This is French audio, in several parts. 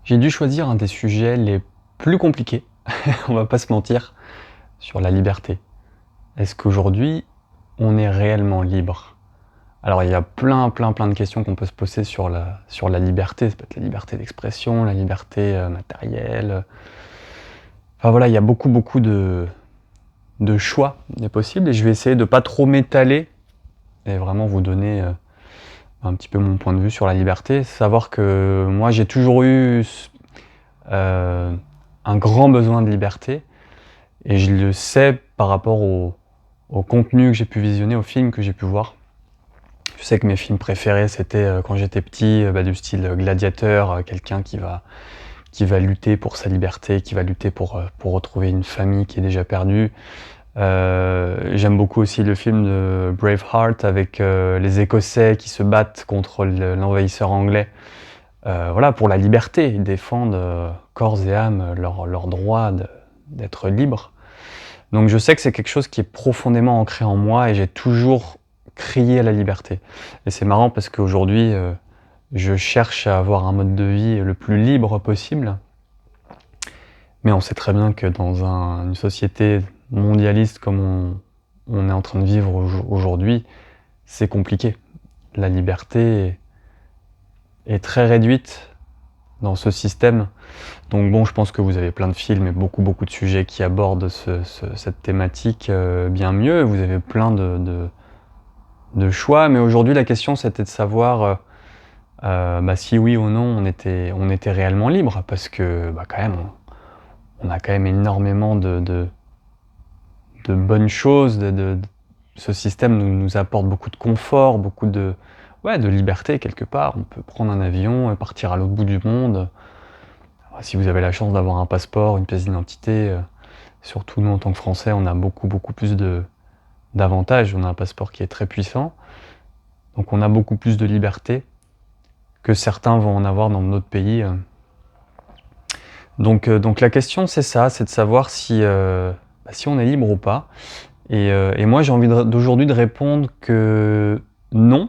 J'ai dû choisir un des sujets les plus compliqués, on va pas se mentir, sur la liberté. Est-ce qu'aujourd'hui, on est réellement libre? Alors il y a plein de questions qu'on peut se poser sur la liberté. Ça peut être la liberté d'expression, la liberté, matérielle, enfin voilà, il y a beaucoup de choix des possibles et je vais essayer de pas trop m'étaler et vraiment vous donner, un petit peu mon point de vue sur la liberté. Savoir que moi j'ai toujours eu heu, un grand besoin de liberté et je le sais par rapport au contenu que j'ai pu visionner, aux films que j'ai pu voir. Je sais que mes films préférés c'était, quand j'étais petit, du style Gladiateur, quelqu'un qui va lutter pour sa liberté, qui va lutter pour retrouver une famille qui est déjà perdue. J'aime beaucoup aussi le film de Braveheart avec, les Écossais qui se battent contre l'envahisseur anglais. Voilà, pour la liberté, ils défendent, corps et âme leur droit d'être libre. Donc je sais que c'est quelque chose qui est profondément ancré en moi et j'ai toujours crié à la liberté. Et c'est marrant parce qu'aujourd'hui, je cherche à avoir un mode de vie le plus libre possible. Mais on sait très bien que dans une société mondialiste comme on est en train de vivre aujourd'hui, c'est compliqué. La liberté est très réduite dans ce système. Donc bon, je pense que vous avez plein de films et beaucoup de sujets qui abordent cette thématique, bien mieux. Vous avez plein de choix, mais aujourd'hui la question c'était de savoir, si oui ou non on était réellement libre. Parce que, quand même, on a quand même énormément de bonnes choses, ce système nous apporte beaucoup de confort, beaucoup de liberté quelque part. On peut prendre un avion et partir à l'autre bout du monde. Si vous avez la chance d'avoir un passeport, une pièce d'identité, surtout nous en tant que Français, on a beaucoup plus d'avantages. On a un passeport qui est très puissant, donc on a beaucoup plus de liberté que certains vont en avoir dans d'autres pays. Donc la question c'est ça, c'est de savoir si on est libre ou pas. Et moi j'ai envie d'aujourd'hui de répondre que non,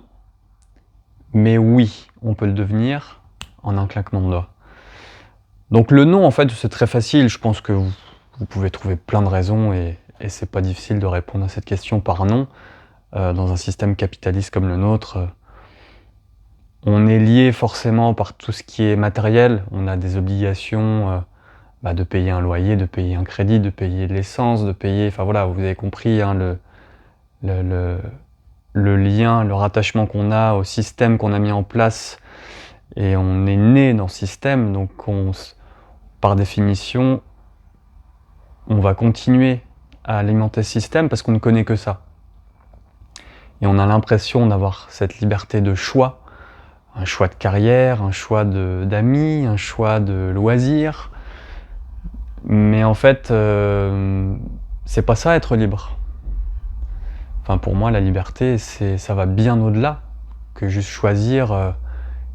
mais oui, on peut le devenir en un claquement de doigts. Donc le non, en fait, c'est très facile. Je pense que vous pouvez trouver plein de raisons et c'est pas difficile de répondre à cette question par non. Dans un système capitaliste comme le nôtre, on est lié forcément par tout ce qui est matériel. On a des obligations, de payer un loyer, de payer un crédit, de payer de l'essence, de payer... Enfin voilà, vous avez compris, hein, le, le, le lien, le rattachement qu'on a au système qu'on a mis en place. Et on est né dans ce système, donc par définition, on va continuer à alimenter ce système parce qu'on ne connaît que ça. Et on a l'impression d'avoir cette liberté de choix, un choix de carrière, un choix d'amis, un choix de loisirs. Mais en fait, c'est pas ça être libre. Enfin, pour moi, la liberté, ça va bien au-delà que juste choisir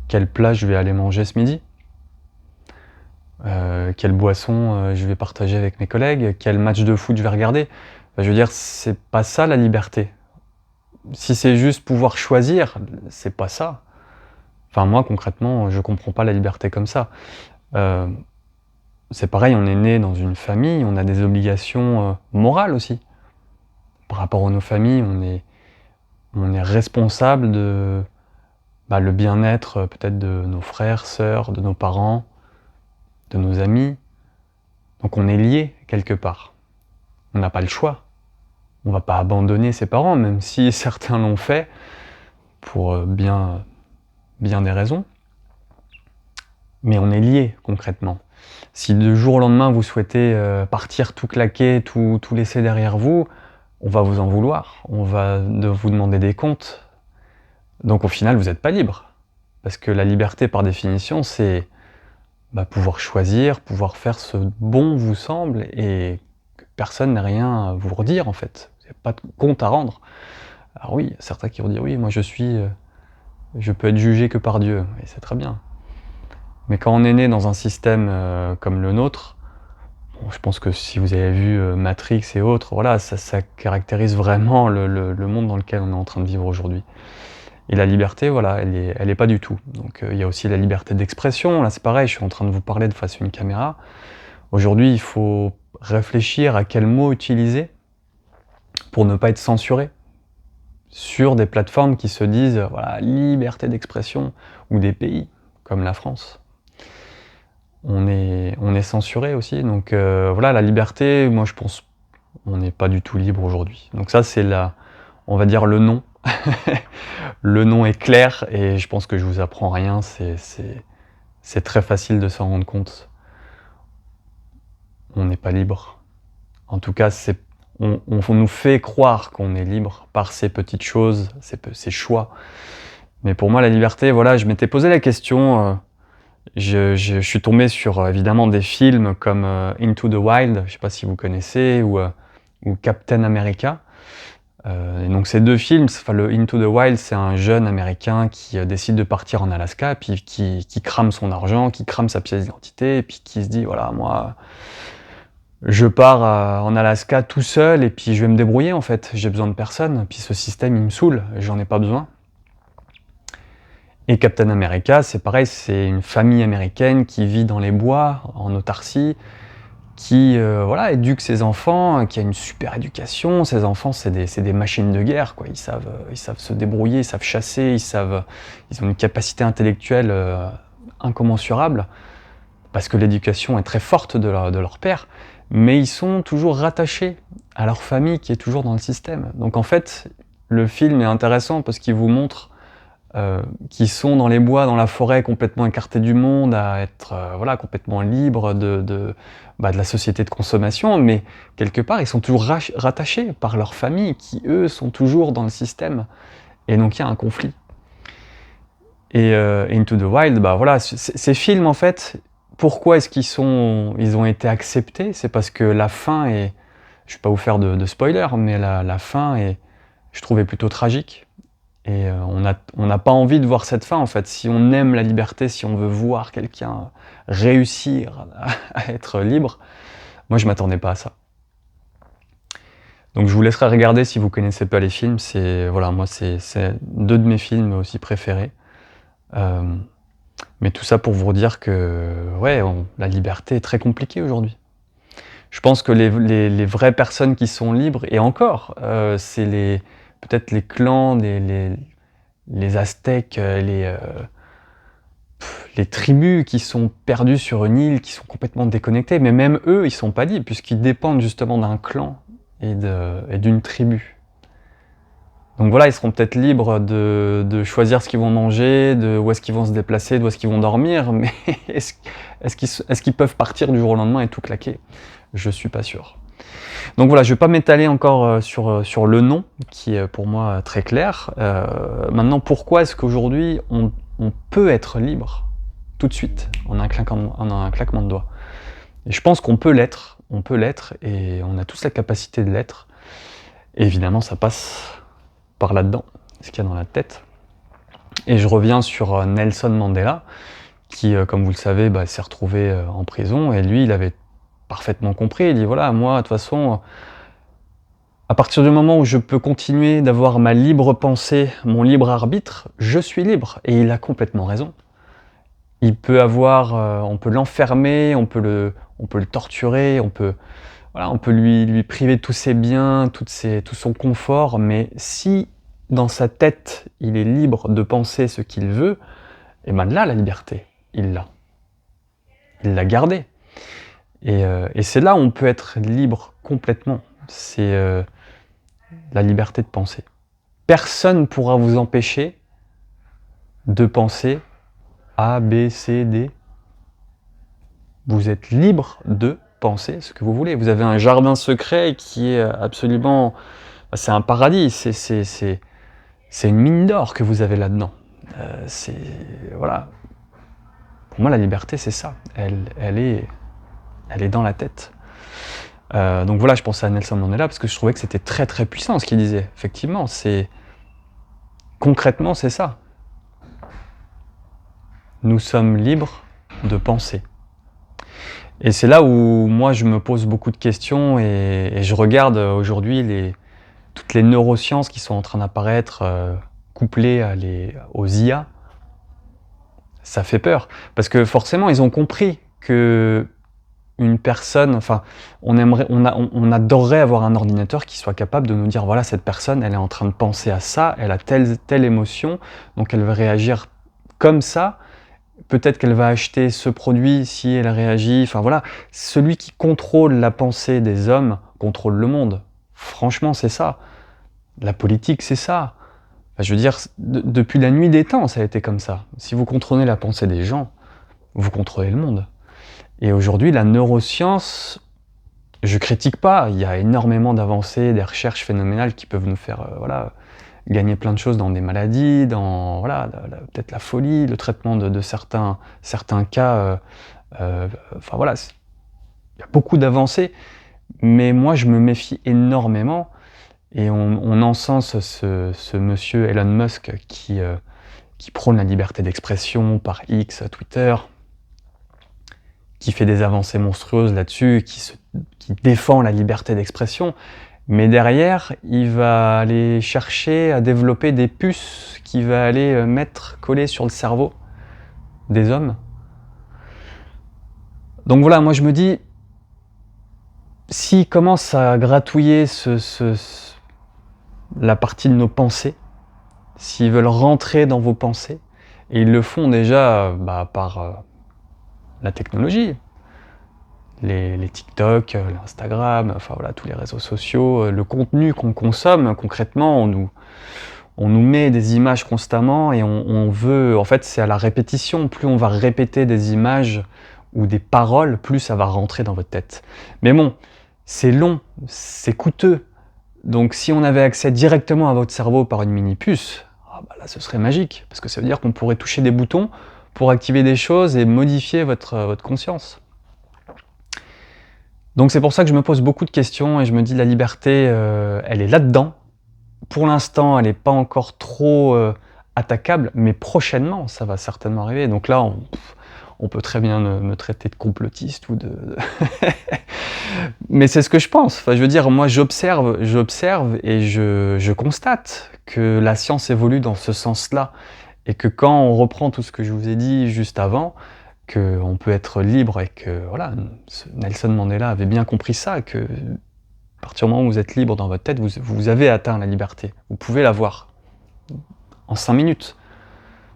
quel plat je vais aller manger ce midi. Quelle boisson je vais partager avec mes collègues, quel match de foot je vais regarder. Enfin, je veux dire, c'est pas ça la liberté. Si c'est juste pouvoir choisir, c'est pas ça. Enfin moi concrètement, je comprends pas la liberté comme ça. Euh, c'est pareil, on est né dans une famille, on a des obligations morales aussi. Par rapport à nos familles, on est responsable de le bien-être peut-être de nos frères, sœurs, de nos parents, de nos amis. Donc on est lié quelque part. On n'a pas le choix. On va pas abandonner ses parents, même si certains l'ont fait pour bien des raisons. Mais on est lié concrètement. Si du jour au lendemain vous souhaitez partir tout claquer, tout laisser derrière vous, on va vous en vouloir, on va vous demander des comptes. Donc au final vous n'êtes pas libre. Parce que la liberté par définition c'est pouvoir choisir, pouvoir faire ce bon vous semble et que personne n'a rien à vous redire en fait. Il n'y a pas de compte à rendre. Alors oui, il y a certains qui vont dire oui, moi je peux être jugé que par Dieu, et c'est très bien. Mais quand on est né dans un système comme le nôtre, je pense que si vous avez vu Matrix et autres, voilà, ça caractérise vraiment le monde dans lequel on est en train de vivre aujourd'hui. Et la liberté, voilà, elle est pas du tout. Donc il y a aussi la liberté d'expression. Là, c'est pareil, je suis en train de vous parler de face à une caméra. Aujourd'hui, il faut réfléchir à quel mot utiliser pour ne pas être censuré sur des plateformes qui se disent voilà, liberté d'expression, ou des pays comme la France. On est censuré aussi. Donc voilà, la liberté, moi je pense, on n'est pas du tout libre aujourd'hui. Donc ça, c'est on va dire le non. Le nom est clair et je pense que je vous apprends rien, c'est très facile de s'en rendre compte. On n'est pas libre. En tout cas, on nous fait croire qu'on est libre par ces petites choses, ces choix. Mais pour moi, la liberté, voilà, je m'étais posé la question, je suis tombé sur évidemment des films comme Into the Wild, je ne sais pas si vous connaissez, ou Captain America. Et donc ces deux films, le Into the Wild, c'est un jeune américain qui décide de partir en Alaska, puis qui crame son argent, qui crame sa pièce d'identité, et puis qui se dit voilà, moi je pars en Alaska tout seul, et puis je vais me débrouiller en fait, j'ai besoin de personne, puis ce système il me saoule, j'en ai pas besoin. Et Captain America, c'est pareil, c'est une famille américaine qui vit dans les bois, en autarcie, qui voilà, éduque ses enfants, qui a une super éducation. Ses enfants, c'est des machines de guerre, quoi. Ils savent se débrouiller, ils savent chasser, ils ont une capacité intellectuelle incommensurable, parce que l'éducation est très forte de leur père, mais ils sont toujours rattachés à leur famille qui est toujours dans le système. Donc en fait, le film est intéressant parce qu'il vous montre qui sont dans les bois, dans la forêt, complètement écartés du monde, à être voilà, complètement libres de la société de consommation, mais quelque part, ils sont toujours rattachés par leur famille, qui, eux, sont toujours dans le système. Et donc, il y a un conflit. Et Into the Wild, voilà, ces films, en fait, pourquoi est-ce ils ont été acceptés? C'est parce que la fin est... Je ne vais pas vous faire de spoiler, mais la fin est, je trouvais, plutôt tragique. Et on n'a pas envie de voir cette fin en fait. Si on aime la liberté, si on veut voir quelqu'un réussir à être libre, moi je m'attendais pas à ça. Donc je vous laisserai regarder si vous connaissez pas les films. Moi c'est deux de mes films aussi préférés. Mais tout ça pour vous dire que ouais, la liberté est très compliquée aujourd'hui. Je pense que les vraies personnes qui sont libres, et encore, c'est peut-être les clans, les Aztèques, les tribus qui sont perdues sur une île, qui sont complètement déconnectées, mais même eux, ils sont pas libres, puisqu'ils dépendent justement d'un clan et d'une tribu. Donc voilà, ils seront peut-être libres de choisir ce qu'ils vont manger, où est-ce qu'ils vont se déplacer, d'où est-ce qu'ils vont dormir, mais est-ce qu'ils peuvent partir du jour au lendemain et tout claquer? Je suis pas sûr. Donc voilà, je ne vais pas m'étaler encore sur le non, qui est pour moi très clair. Maintenant, pourquoi est-ce qu'aujourd'hui on peut être libre tout de suite, en un claquement de doigts? Et je pense qu'on peut l'être, et on a tous la capacité de l'être. Et évidemment, ça passe par là-dedans, ce qu'il y a dans la tête. Et je reviens sur Nelson Mandela, qui, comme vous le savez, s'est retrouvé en prison, et lui, il avait parfaitement compris. Il dit voilà, moi, de toute façon, à partir du moment où je peux continuer d'avoir ma libre pensée, mon libre arbitre, je suis libre. Et il a complètement raison. Il peut on peut l'enfermer, on peut le torturer, on peut lui priver de tous ses biens, tout son confort, mais si dans sa tête, il est libre de penser ce qu'il veut, et là, la liberté, il l'a. Il l'a gardée. Et c'est là où on peut être libre complètement. C'est la liberté de penser. Personne ne pourra vous empêcher de penser A, B, C, D. Vous êtes libre de penser ce que vous voulez. Vous avez un jardin secret qui est absolument... C'est un paradis, c'est une mine d'or que vous avez là-dedans. Voilà. Pour moi, la liberté, c'est ça. Elle est dans la tête. Donc voilà, je pensais à Nelson Mandela parce que je trouvais que c'était très très puissant ce qu'il disait. Effectivement, concrètement, c'est ça. Nous sommes libres de penser. Et c'est là où moi je me pose beaucoup de questions et je regarde aujourd'hui toutes les neurosciences qui sont en train d'apparaître, couplé aux IA, ça fait peur. Parce que forcément, ils ont compris que une personne, enfin, on adorerait avoir un ordinateur qui soit capable de nous dire, voilà, cette personne, elle est en train de penser à ça, elle a telle émotion, donc elle va réagir comme ça. Peut-être qu'elle va acheter ce produit si elle réagit. Enfin voilà, celui qui contrôle la pensée des hommes contrôle le monde. Franchement, c'est ça. La politique, c'est ça. Enfin, je veux dire, depuis la nuit des temps, ça a été comme ça. Si vous contrôlez la pensée des gens, vous contrôlez le monde. Et aujourd'hui, la neuroscience, je critique pas. Il y a énormément d'avancées, des recherches phénoménales qui peuvent nous faire, gagner plein de choses dans des maladies, dans voilà, peut-être la folie, le traitement de certains cas. Enfin voilà, il y a beaucoup d'avancées, mais moi je me méfie énormément. Et on encense ce monsieur Elon Musk qui prône la liberté d'expression par X, Twitter, qui fait des avancées monstrueuses là-dessus, qui défend la liberté d'expression. Mais derrière, il va aller chercher à développer des puces qu'il va aller coller sur le cerveau des hommes. Donc voilà, moi je me dis, s'il commence à gratouiller la partie de nos pensées, s'ils veulent rentrer dans vos pensées, et ils le font déjà par la technologie, les TikTok, l'Instagram, enfin voilà, tous les réseaux sociaux, le contenu qu'on consomme, concrètement, on nous met des images constamment et on veut, en fait c'est à la répétition, plus on va répéter des images ou des paroles, plus ça va rentrer dans votre tête. Mais bon, c'est long, c'est coûteux, donc si on avait accès directement à votre cerveau par une mini-puce, là ce serait magique, parce que ça veut dire qu'on pourrait toucher des boutons pour activer des choses et modifier votre conscience. Donc c'est pour ça que je me pose beaucoup de questions et je me dis la liberté, elle est là-dedans. Pour l'instant, elle n'est pas encore trop attaquable, mais prochainement, ça va certainement arriver. Donc là, on peut très bien me traiter de complotiste ou de... Mais c'est ce que je pense. Enfin, je veux dire, moi j'observe et je constate que la science évolue dans ce sens-là. Et que quand on reprend tout ce que je vous ai dit juste avant, qu'on peut être libre et que voilà, Nelson Mandela avait bien compris ça, que à partir du moment où vous êtes libre dans votre tête, vous avez atteint la liberté. Vous pouvez l'avoir en 5 minutes.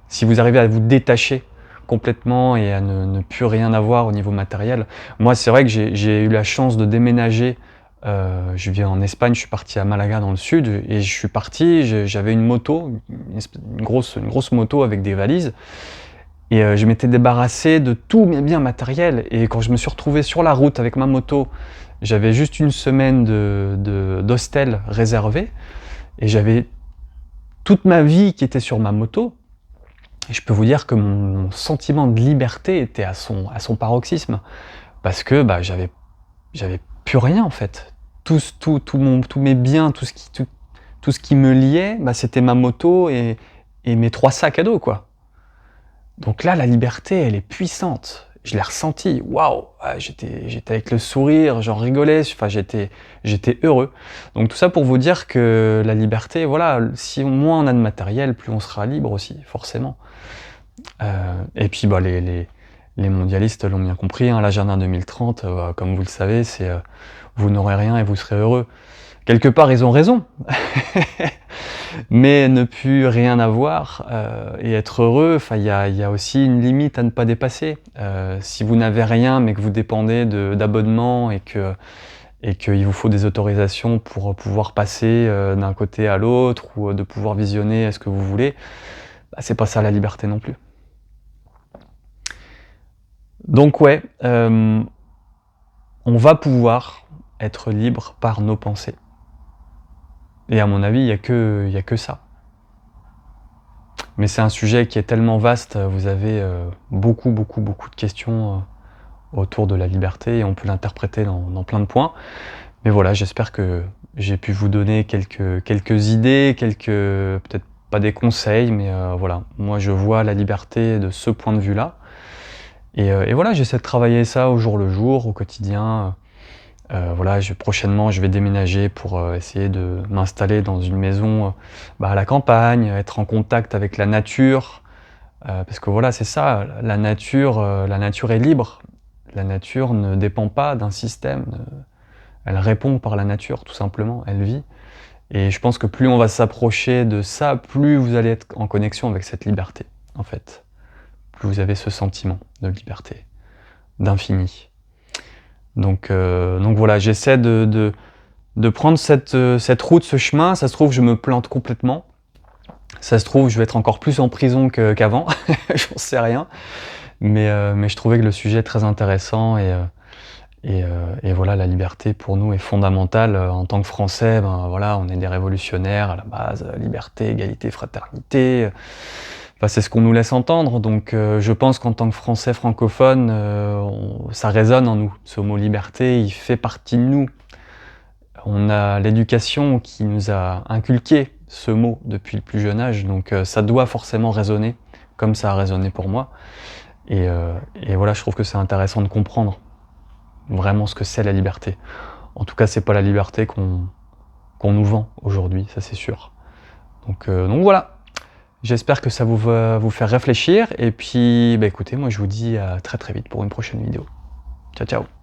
Si vous arrivez à vous détacher complètement et à ne plus rien avoir au niveau matériel. Moi, c'est vrai que j'ai eu la chance de déménager. Je vis en Espagne, je suis parti à Malaga dans le sud et je suis parti, j'avais une moto, une grosse moto avec des valises. Et je m'étais débarrassé de tous mes biens matériels. Et quand je me suis retrouvé sur la route avec ma moto, j'avais juste une semaine d'hostel réservé. Et j'avais toute ma vie qui était sur ma moto. Et je peux vous dire que mon sentiment de liberté était à son paroxysme. Parce que j'avais plus rien en fait. Tous mes biens, tout ce qui me liait, c'était ma moto et mes 3 sacs à dos, quoi. Donc là, la liberté, elle est puissante. Je l'ai ressentie. Waouh, j'étais avec le sourire, j'en rigolais. Enfin, j'étais heureux. Donc tout ça pour vous dire que la liberté, voilà, si moins on a de matériel, plus on sera libre aussi, forcément. Et puis les mondialistes l'ont bien compris. Hein, l'agenda 2030, comme vous le savez, c'est vous n'aurez rien et vous serez heureux. Quelque part, ils ont raison. Mais ne plus rien avoir et être heureux, il y a aussi une limite à ne pas dépasser. Si vous n'avez rien mais que vous dépendez d'abonnements et qu'il vous faut des autorisations pour pouvoir passer d'un côté à l'autre ou de pouvoir visionner ce que vous voulez, c'est pas ça la liberté non plus. Donc ouais, on va pouvoir être libre par nos pensées. Et à mon avis, il y a que ça. Mais c'est un sujet qui est tellement vaste, vous avez beaucoup de questions autour de la liberté et on peut l'interpréter dans plein de points. Mais voilà, j'espère que j'ai pu vous donner quelques idées, peut-être pas des conseils, mais voilà. Moi, je vois la liberté de ce point de vue-là. Et voilà, j'essaie de travailler ça au jour le jour, au quotidien. Voilà, prochainement, je vais déménager pour essayer de m'installer dans une maison à la campagne, être en contact avec la nature. Parce que voilà, c'est ça, la nature est libre. La nature ne dépend pas d'un système. Elle répond par la nature, tout simplement. Elle vit. Et je pense que plus on va s'approcher de ça, plus vous allez être en connexion avec cette liberté, en fait. Plus vous avez ce sentiment de liberté, d'infini. Donc voilà, j'essaie de prendre cette route, ce chemin. Ça se trouve, je me plante complètement. Ça se trouve, je vais être encore plus en prison qu'avant. J'en sais rien. Mais je trouvais que le sujet est très intéressant et voilà, la liberté pour nous est fondamentale. En tant que Français, voilà, on est des révolutionnaires à la base, liberté, égalité, fraternité. Enfin, c'est ce qu'on nous laisse entendre. Donc je pense qu'en tant que Français francophone, ça résonne en nous. Ce mot liberté, il fait partie de nous. On a l'éducation qui nous a inculqué ce mot depuis le plus jeune âge, donc ça doit forcément résonner, comme ça a résonné pour moi. Et voilà, je trouve que c'est intéressant de comprendre vraiment ce que c'est la liberté. En tout cas, c'est pas la liberté qu'on nous vend aujourd'hui, ça c'est sûr. Donc voilà, j'espère que ça va vous faire réfléchir. Et puis, écoutez, moi je vous dis à très très vite pour une prochaine vidéo. Ciao, ciao.